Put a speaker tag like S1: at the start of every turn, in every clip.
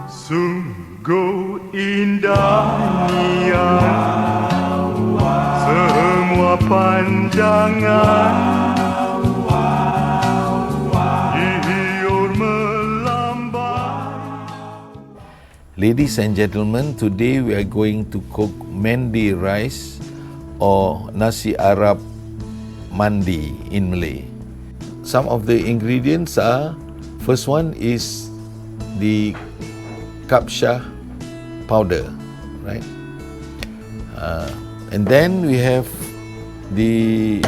S1: Sungguh indah Nias, semua pandangan hiur melambai.
S2: Ladies and gentlemen, today we are going to cook Mandy Rice or nasi Arab mandi in Malay. Some of the ingredients are, first one is the kapsah powder, right? And then we have the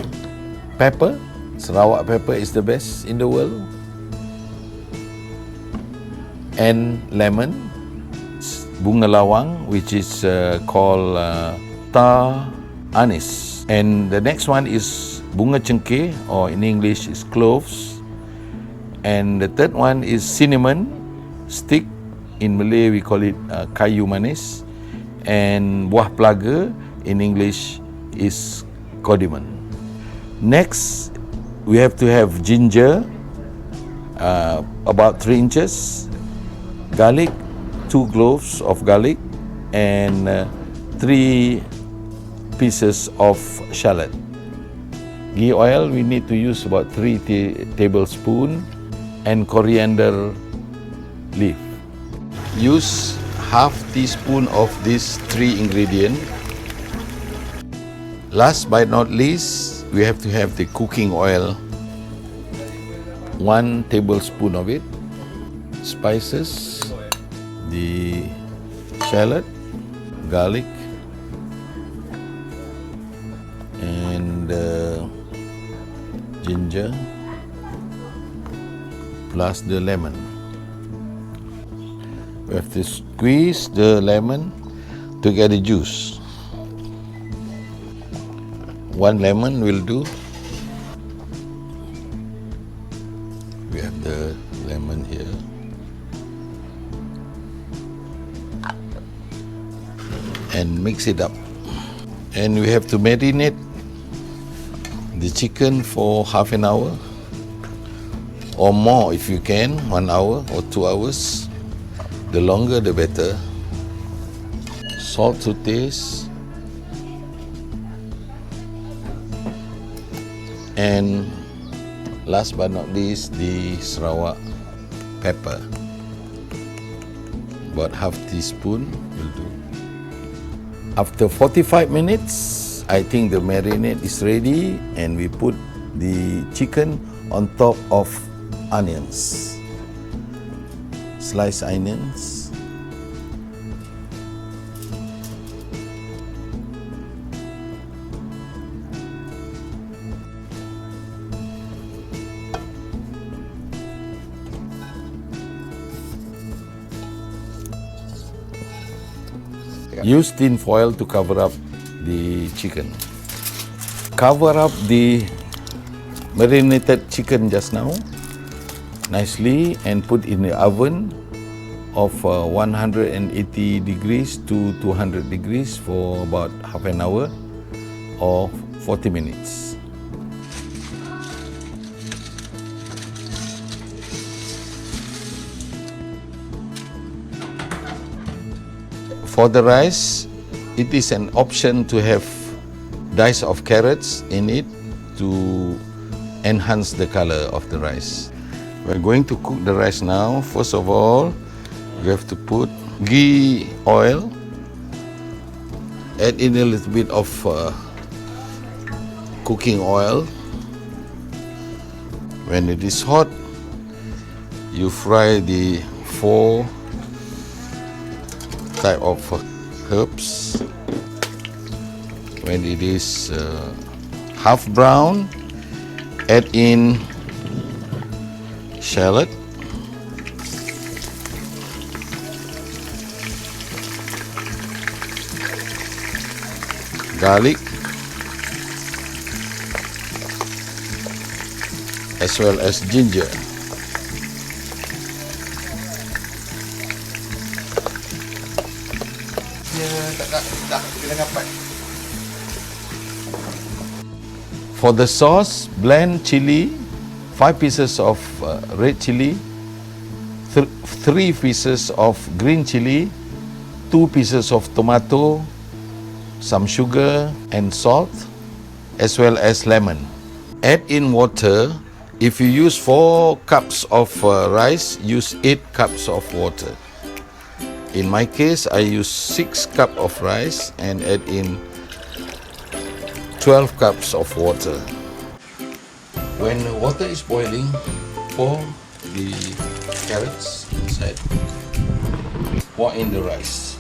S2: pepper. Sarawak pepper is the best in the world. And lemon, bunga lawang, which is called tar anise. And the next one is bunga cengkeh, or in English is cloves. And the third one is cinnamon stick. In Malay we call it kayu manis. And buah pelaga, in English is cardamom. Next, we have to have ginger, about 3 inches, garlic, 2 cloves of garlic, and 3 pieces of shallot. Ghee oil, we need to use about 3 tablespoons, and coriander leaf. Use half teaspoon of these 3 ingredients. Last but not least, we have to have the cooking oil, 1 tablespoon of it. Spices, the shallot, garlic, and ginger, plus the lemon. We have to squeeze the lemon to get the juice. 1 lemon will do. We have the lemon here. And mix it up. And we have to marinate the chicken for half an hour or more if you can, 1 hour or 2 hours. The longer the better. Salt to taste. And last but not least, the Sarawak pepper. About half teaspoon will do. After 45 minutes, I think the marinade is ready, and we put the chicken on top of onions. Sliced onions. Use tin foil to cover up the chicken. Cover up the marinated chicken just now nicely and put in the oven of 180 degrees to 200 degrees for about half an hour or 40 minutes. For the rice, it is an option to have dice of carrots in it to enhance the color of the rice. We're going to cook the rice now. First of all, you have to put ghee oil, add in a little bit of cooking oil. When it is hot, you fry the 4 type of herbs. When it is half brown, add in shallot, garlic, as well as ginger. For the sauce, blend chili 5 pieces of red chili, 3 pieces of green chili, 2 pieces of tomato, some sugar and salt, as well as lemon. Add in water. If you use 4 cups of rice, use 8 cups of water. In my case, I use 6 cups of rice and add in 12 cups of water. When the water is boiling, pour the carrots inside. Pour in the rice.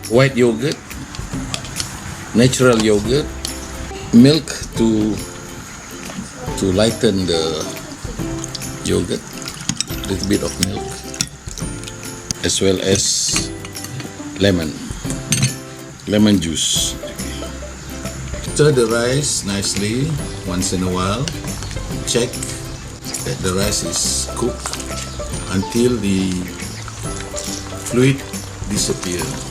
S2: White yogurt, natural yogurt, milk to lighten the yogurt, little bit of milk, as well as lemon juice. Stir the rice nicely once in a while. Check that the rice is cooked until the fluid disappears.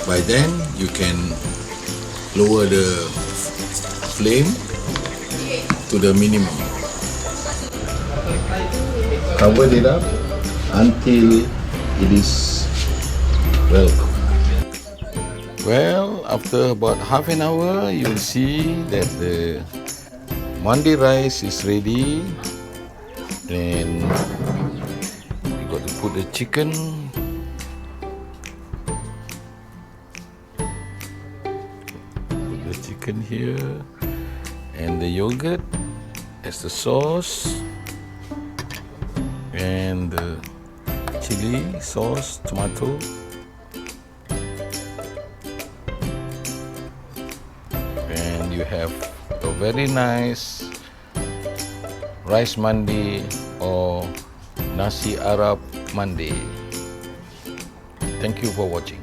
S2: By then, you can lower the flame to the minimum. Cover it up until it is well cooked. Well, after about half an hour, you will see that the Mandy rice is ready. Then you got to put the chicken. Chicken here, and the yogurt as the sauce, and the chili sauce, tomato, and you have a very nice rice mandi or nasi Arab mandi. Thank you for watching.